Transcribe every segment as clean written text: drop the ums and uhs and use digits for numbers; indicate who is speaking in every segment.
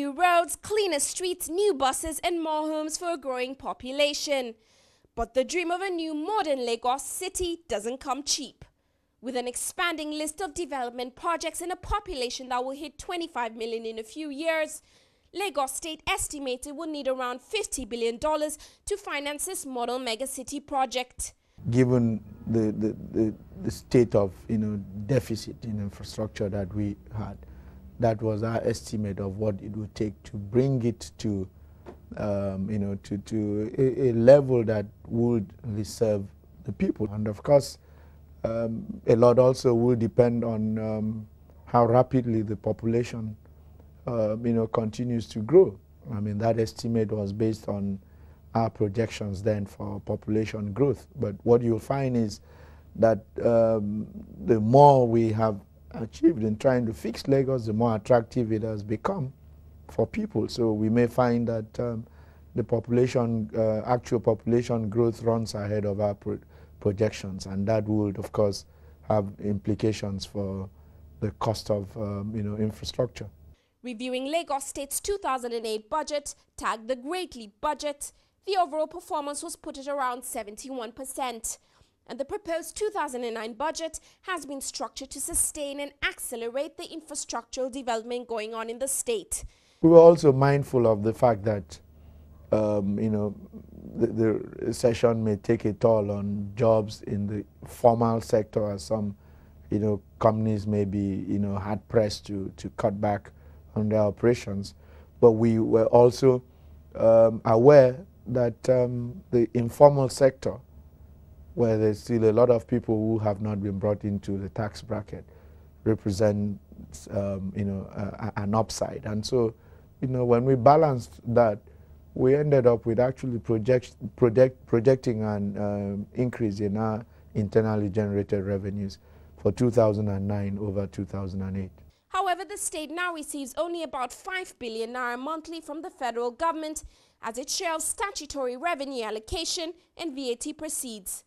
Speaker 1: new roads, cleaner streets, new buses and more homes for a growing population. But the dream of a new modern Lagos city doesn't come cheap. With an expanding list of development projects and a population that will hit 25 million in a few years, Lagos State estimated will need around $50 billion to finance this model megacity project.
Speaker 2: Given the state of deficit in infrastructure that we had, that was our estimate of what it would take to bring it to to a level that would serve the people. And of course, a lot also will depend on how rapidly the population continues to grow. I mean, that estimate was based on our projections then for population growth. But what you'll find is that the more we have achieved in trying to fix Lagos, the more attractive it has become for people. So we may find that the population, actual population growth runs ahead of our projections, and that would, of course, have implications for the cost of infrastructure.
Speaker 1: Reviewing Lagos State's 2008 budget, tagged the Great Leap budget, the overall performance was put at around 71%. And the proposed 2009 budget has been structured to sustain and accelerate the infrastructural development going on in the state.
Speaker 2: We were also mindful of the fact that the recession may take a toll on jobs in the formal sector, as some companies may be hard pressed to cut back on their operations. But we were also aware that the informal sector, where there's still a lot of people who have not been brought into the tax bracket, represents an upside. And so when we balanced that, we ended up with actually projecting an increase in our internally generated revenues for 2009 over 2008.
Speaker 1: However, the state now receives only about 5 billion naira monthly from the federal government as its share of statutory revenue allocation and VAT proceeds.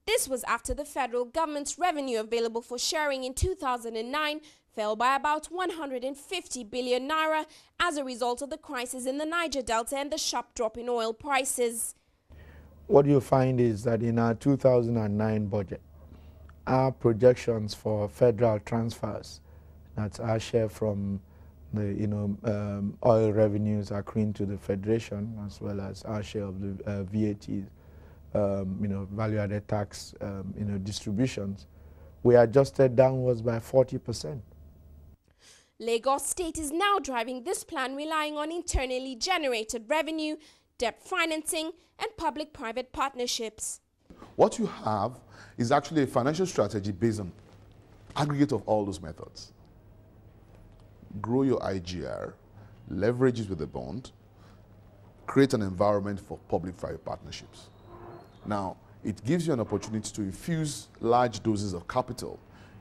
Speaker 1: This was after the federal government's revenue available for sharing in 2009 fell by about 150 billion naira as a result of the crisis in the Niger Delta and the sharp drop in oil prices.
Speaker 2: What you find is that in our 2009 budget, our projections for federal transfers, that's our share from the oil revenues accruing to the federation, as well as our share of the VAT, value-added tax, distributions, we adjusted downwards by 40%.
Speaker 1: Lagos State is now driving this plan relying on internally generated revenue, debt financing, and public-private partnerships.
Speaker 3: What you have is actually a financial strategy based on aggregate of all those methods. Grow your IGR, leverage it with a bond, create an environment for public-private partnerships. Now, it gives you an opportunity to infuse large doses of capital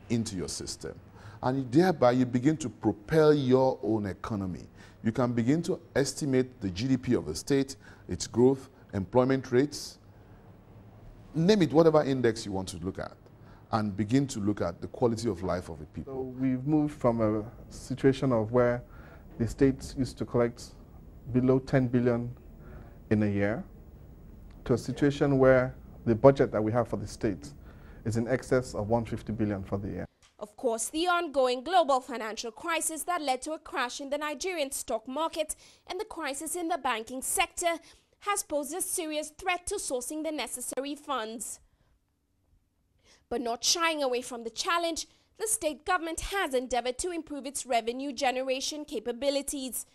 Speaker 3: into your system. And thereby, you begin to propel your own economy. You can begin to estimate the GDP of the state, its growth, employment rates, name it, whatever index you want to look at, and begin to look at the quality of life of the people.
Speaker 4: So we've moved from a situation of where the state used to collect below 10 billion in a year to a situation where the budget that we have for the state is in excess of 150 billion for the year.
Speaker 1: Of course, the ongoing global financial crisis that led to a crash in the Nigerian stock market and the crisis in the banking sector has posed a serious threat to sourcing the necessary funds. But not shying away from the challenge, the state government has endeavored to improve its revenue generation capabilities.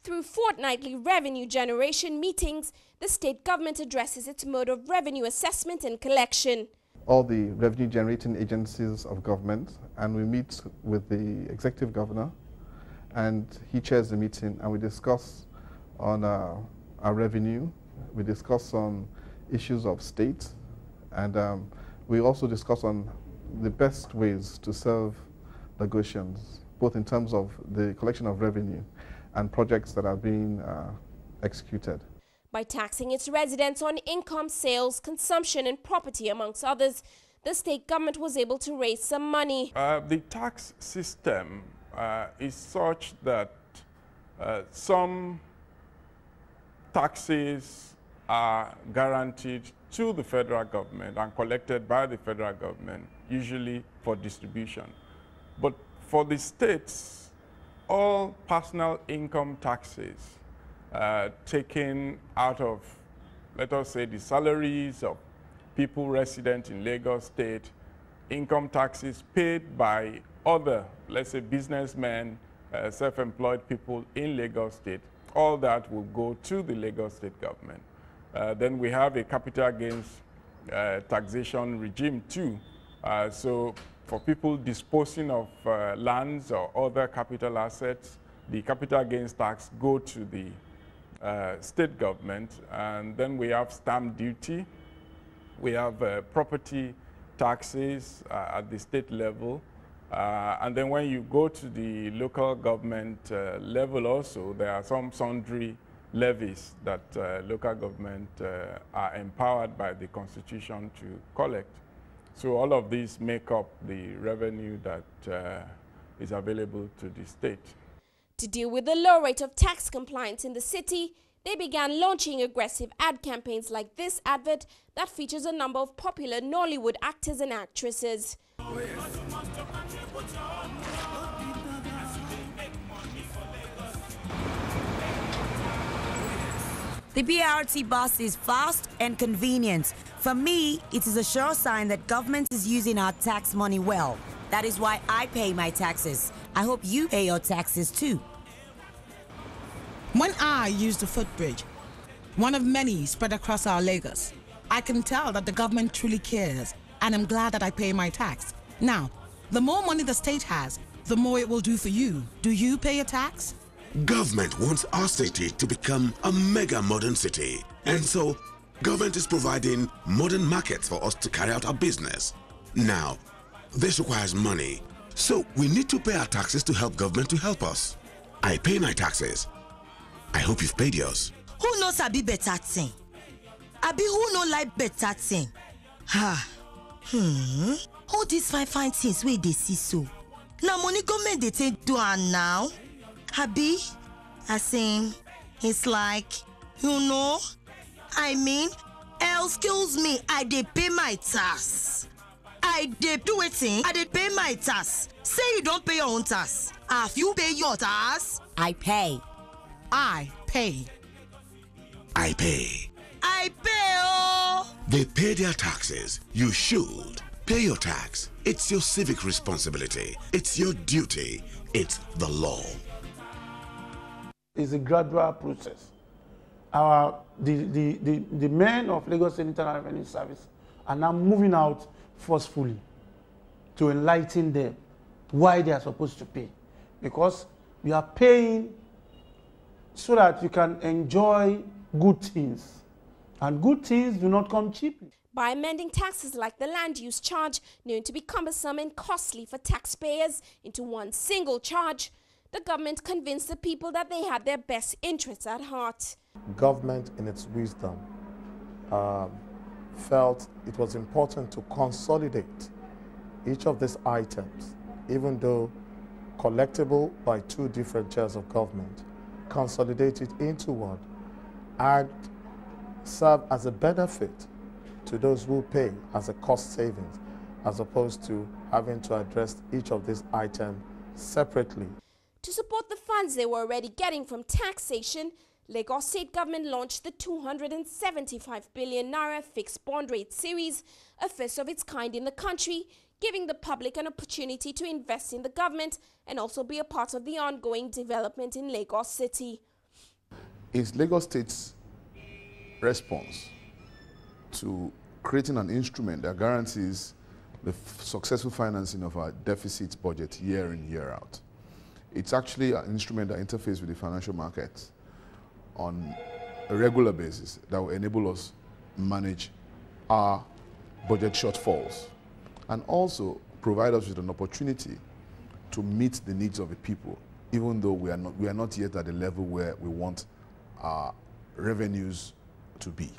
Speaker 1: Through fortnightly revenue generation meetings, the state government addresses its mode of revenue assessment and collection.
Speaker 4: All the revenue generating agencies of government, and we meet with the executive governor, and he chairs the meeting, and we discuss on our revenue, we discuss on issues of state, and we also discuss on the best ways to serve Lagosians, both in terms of the collection of revenue and projects that are being executed.
Speaker 1: By taxing its residents on income, sales, consumption and property, amongst others, the state government was able to raise some money.
Speaker 5: The tax system is such that Some taxes are guaranteed to the federal government and collected by the federal government, usually for distribution. But for the states, all personal income taxes taken out of, let us say, the salaries of people resident in Lagos State, income taxes paid by other, let's say, businessmen, self-employed people in Lagos State, all that will go to the Lagos State government. Then we have a capital gains taxation regime too. So for people disposing of lands or other capital assets, the capital gains tax go to the state government. And then we have stamp duty. We have property taxes at the state level. And then when you go to the local government level also, there are some sundry levies that local government are empowered by the Constitution to collect. So all of these make up the revenue that is available to the state.
Speaker 1: To deal with the low rate of tax compliance in the city, they began launching aggressive ad campaigns like this advert that features a number of popular Nollywood actors and actresses.
Speaker 6: The BRT bus is fast and convenient. For me, it is a sure sign that government is using our tax money well. That is why I pay my taxes. I hope you pay your taxes too.
Speaker 7: When I use the footbridge, one of many spread across our Lagos, I can tell that the government truly cares, and I'm glad that I pay my tax. Now, the more money the state has, the more it will do for you. Do you pay a tax?
Speaker 8: Government wants our city to become a mega modern city. And so, government is providing modern markets for us to carry out our business. Now, this requires money. So, we need to pay our taxes to help government to help us. I pay my taxes. I hope you've paid yours.
Speaker 6: Who knows Abi better thing? Abi who no like better thing? All these fine things where they see so. Now money government they take do am now. Abi, I saying, it's like, you know, I mean, excuse me, I dey pay my tax. I dey do it, I dey pay my tax. Say you don't pay your own tax. If you pay your tax, I pay.
Speaker 7: I pay.
Speaker 8: I pay.
Speaker 6: I pay, oh!
Speaker 8: They pay their taxes. You should. Pay your tax. It's your civic responsibility. It's your duty. It's the law.
Speaker 2: It's a gradual process. The men of Lagos State Internal Revenue Service are now moving out forcefully to enlighten them why they are supposed to pay. Because we are paying so that you can enjoy good things. And good things do not come cheaply.
Speaker 1: By amending taxes like the land use charge, known to be cumbersome and costly for taxpayers, into one single charge, the government convinced the people that they had their best interests at heart.
Speaker 3: Government, in its wisdom, felt it was important to consolidate each of these items, even though collectible by two different tiers of government, consolidate it into one and serve as a benefit to those who pay as a cost savings, as opposed to having to address each of these items separately.
Speaker 1: To support the funds they were already getting from taxation, Lagos State government launched the 275 billion naira fixed bond rate series, a first of its kind in the country, giving the public an opportunity to invest in the government and also be a part of the ongoing development in Lagos City.
Speaker 3: Is Lagos State's response to creating an instrument that guarantees the successful financing of our deficit budget year in, year out. It's actually an instrument that interfaces with the financial markets on a regular basis that will enable us manage our budget shortfalls and also provide us with an opportunity to meet the needs of the people, even though we are not yet at the level where we want our revenues to be.